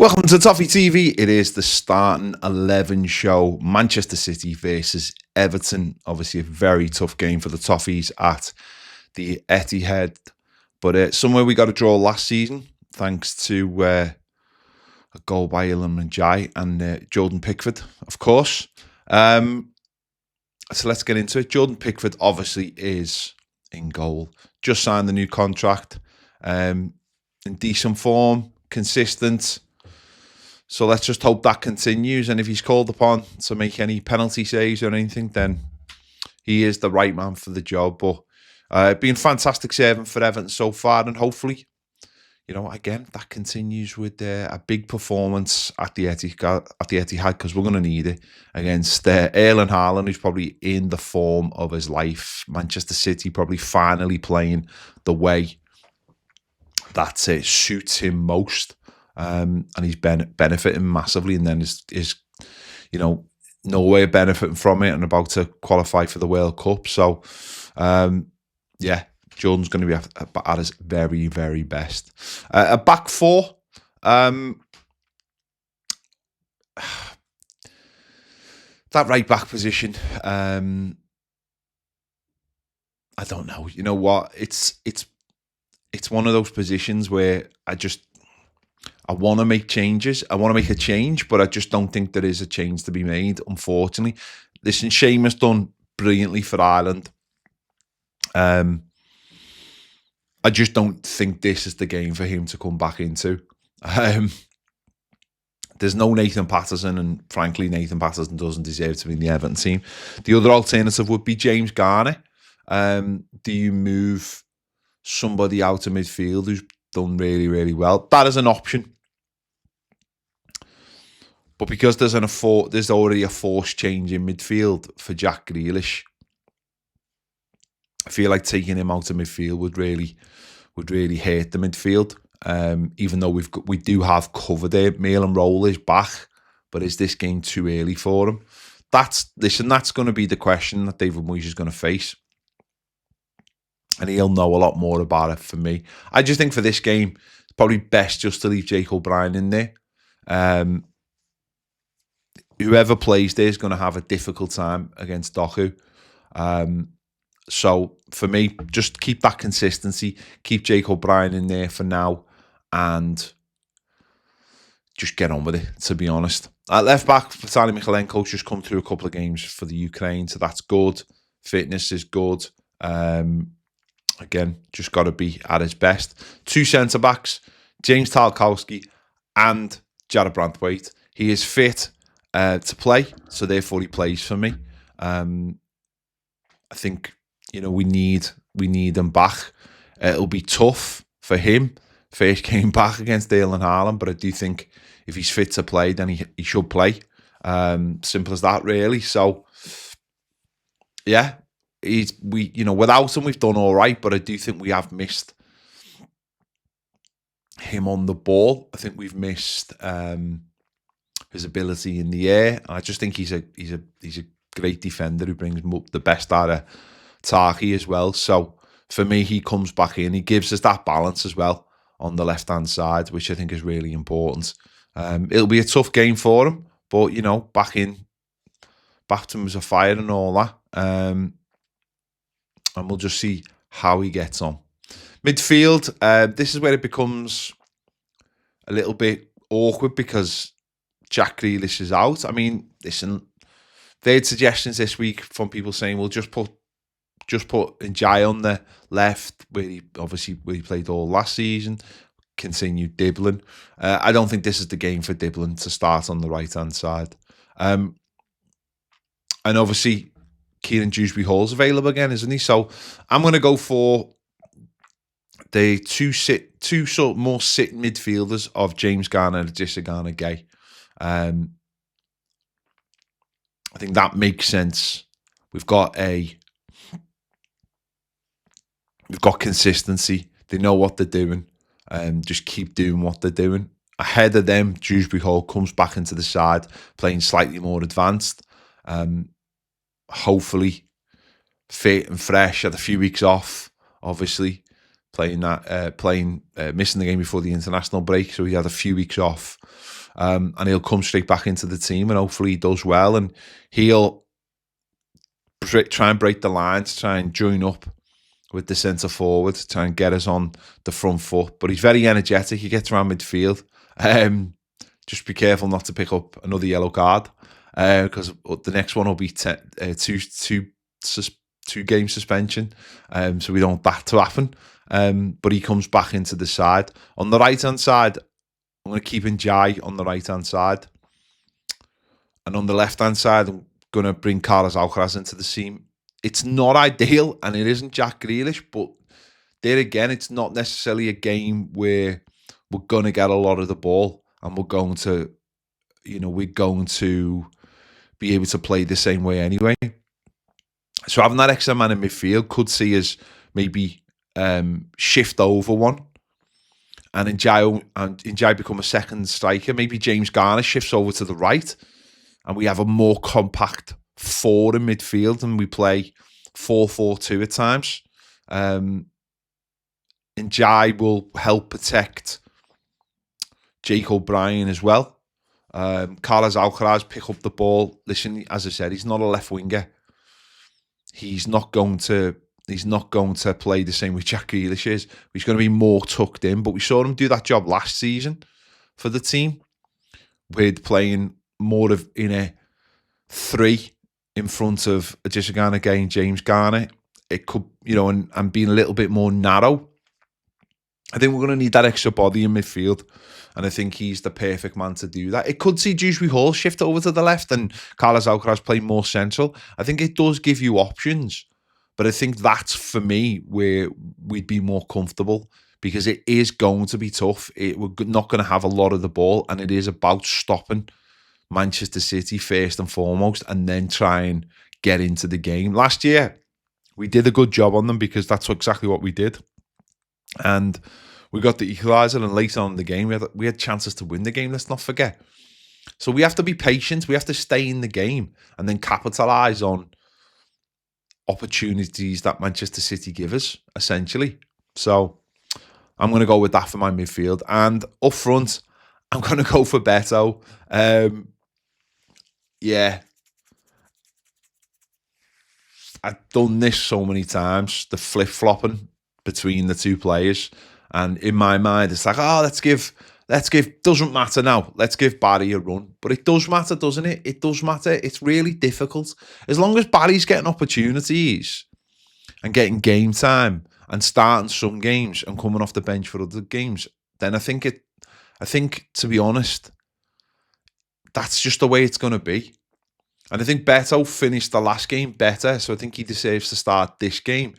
Welcome to Toffee TV. It is the starting 11 show. Manchester City versus Everton. Obviously a very tough game for the Toffees at the Etihad. But somewhere we got a draw last season thanks to a goal by Ilham Ndiaye and Jordan Pickford, of course. So let's get into it. Jordan Pickford obviously is in goal. Just signed the new contract. In decent form, consistent. So let's just hope that continues. And if he's called upon to make any penalty saves or anything, then he is the right man for the job. But been fantastic serving for Everton so far. And hopefully, again, that continues with a big performance at the Etihad, because we're going to need it against Erling Haaland, who's probably in the form of his life. Manchester City probably finally playing the way that suits him most. And he's benefiting massively, and then is Norway benefiting from it and about to qualify for the World Cup. So, Jordan's going to be at his very, very best. A back four. That right back position. I don't know. You know what? It's one of those positions where I want to make changes. I want to make a change, but I just don't think there is a change to be made, unfortunately. Listen, Seamus done brilliantly for Ireland. I just don't think this is the game for him to come back into. There's no Nathan Patterson, and frankly, Nathan Patterson doesn't deserve to be in the Everton team. The other alternative would be James Garner. Do you move somebody out of midfield who's done really, really well? That is an option. But because there's already a forced change in midfield for Jack Grealish, I feel like taking him out of midfield would really hurt the midfield. Even though we do have cover there. Maitland Roll is back, but is this game too early for him? That's going to be the question that David Moyes is going to face. And he'll know a lot more about it for me. I just think for this game, it's probably best just to leave Jake O'Brien in there. Whoever plays there is going to have a difficult time against Doku. So for me, just keep that consistency. Keep Jake O'Brien in there for now. And just get on with it, to be honest. At left back, Vitaly Mikhailenko's just come through a couple of games for the Ukraine. So that's good. Fitness is good. Again, just got to be at his best. Two centre-backs, James Tarkowski and Jared Brandtwaite. He is fit to play, so therefore he plays for me. I think, we need him back. It'll be tough for him. First game back against Erling Haaland, but I do think if he's fit to play, then he should play. Simple as that, really. So, yeah. Without him, we've done all right, but I do think we have missed him on the ball. I think we've missed his ability in the air. I just think he's a great defender who brings the best out of Tarky as well. So for me, he comes back in. He gives us that balance as well on the left-hand side, which I think is really important. It'll be a tough game for him, but baptisms of fire and all that. And we'll just see how he gets on. Midfield, this is where it becomes a little bit awkward because Jack Grealish is out. I mean, listen, they had suggestions this week from people saying, well, just put Ndiaye on the left, where he played all last season, continue Dibbling. I don't think this is the game for Dibbling to start on the right-hand side. And obviously, Kieran Dewsbury Hall's available again, isn't he? So I'm going to go for the two sort of more sit midfielders of James Garner and Idrissa Gana Gueye. I think that makes sense. We've got consistency. They know what they're doing. Just keep doing what they're doing. Ahead of them, Dewsbury Hall comes back into the side, playing slightly more advanced. Hopefully fit and fresh, had a few weeks off, obviously, missing the game before the international break, so he had a few weeks off, and he'll come straight back into the team, and hopefully he does well, and he'll try and break the lines, try and join up with the centre forward, try and get us on the front foot. But he's very energetic. He gets around midfield. Just be careful not to pick up another yellow card, because the next one will be two game suspension. So we don't want that to happen. But he comes back into the side. On the right hand side, I'm going to keep Njai on the right hand side, and on the left hand side, I'm going to bring Carlos Alcaraz into the team. It's not ideal, and it isn't Jack Grealish, but there again, it's not necessarily a game where we're going to get a lot of the ball, and we're going to be able to play the same way anyway. So having that extra man in midfield could see us maybe shift over one, and Njai become a second striker. Maybe James Garner shifts over to the right, and we have a more compact four in midfield, and we play 4-4-2 at times. Njai will help protect Jacob Brien as well. Carlos Alcaraz pick up the ball. Listen, as I said, he's not a left winger. He's not going to play the same way Jack Grealish is. He's going to be more tucked in. But we saw him do that job last season for the team, with playing more of in a 3 in front of Jessica Garner and James Garner. It could, and being a little bit more narrow. I think we're going to need that extra body in midfield, and I think he's the perfect man to do that. It could see Dewsbury Hall shift over to the left and Carlos Alcaraz play more central. I think it does give you options, but I think that's, for me, where we'd be more comfortable, because it is going to be tough. We're not going to have a lot of the ball, and it is about stopping Manchester City first and foremost, and then try and get into the game. Last year, we did a good job on them, because that's exactly what we did. And we got the equaliser, and later on in the game, we had chances to win the game, let's not forget. So we have to be patient. We have to stay in the game and then capitalise on opportunities that Manchester City give us, essentially. So I'm going to go with that for my midfield. And up front, I'm going to go for Beto. Yeah. I've done this so many times, the flip-flopping between the two players. And in my mind, it's like, let's give, doesn't matter now. Let's give Barry a run. But it does matter, doesn't it? It does matter. It's really difficult. As long as Barry's getting opportunities and getting game time and starting some games and coming off the bench for other games, then I think, to be honest, that's just the way it's going to be. And I think Beto finished the last game better, so I think he deserves to start this game.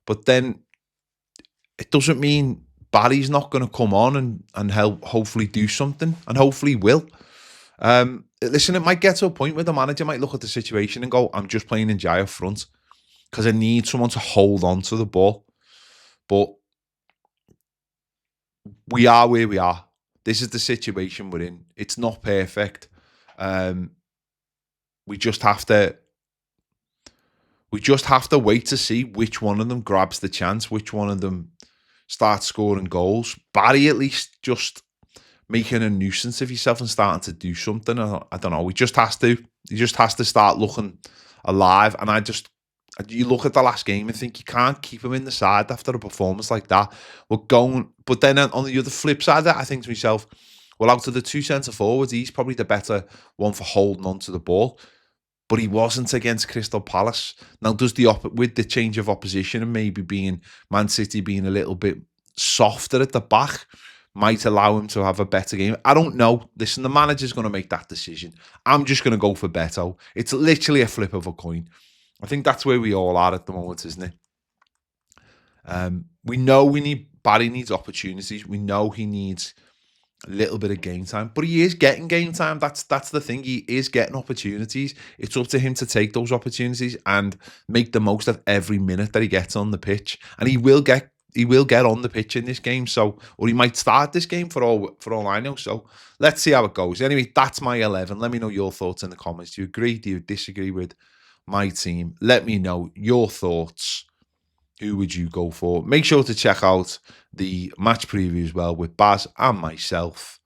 But then it doesn't mean Barry's not going to come on and help, hopefully do something, and hopefully will. Listen, it might get to a point where the manager might look at the situation and go, I'm just playing Njai up front because I need someone to hold on to the ball. But we are where we are. This is the situation we're in. It's not perfect. We just have to wait to see which one of them grabs the chance, which one of them starts scoring goals. Barry, at least, just making a nuisance of himself and starting to do something. I don't know. He just has to start looking alive. And you look at the last game and think you can't keep him in the side after a performance like that. But then on the other flip side of that, I think to myself, well, out of the two centre forwards, he's probably the better one for holding on to the ball. But he wasn't against Crystal Palace. Now, with the change of opposition and maybe being Man City being a little bit softer at the back, might allow him to have a better game. I don't know. Listen, the manager's going to make that decision. I'm just going to go for Beto. It's literally a flip of a coin. I think that's where we all are at the moment, isn't it? We know Barry needs opportunities. We know he needs a little bit of game time, but he is getting game time. That's the thing. He is getting opportunities. It's up to him to take those opportunities and make the most of every minute that he gets on the pitch. And he will get on the pitch in this game. So, or he might start this game for all I know. So let's see how it goes. Anyway, that's my 11. Let me know your thoughts in the comments. Do you agree? Do you disagree with my team? Let me know your thoughts. Who would you go for? Make sure to check out the match preview as well with Baz and myself.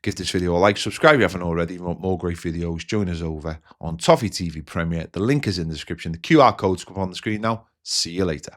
Give this video a like, subscribe if you haven't already. If you want more great videos, join us over on Toffee TV Premier. The link is in the description. The QR code's come on the screen now. See you later.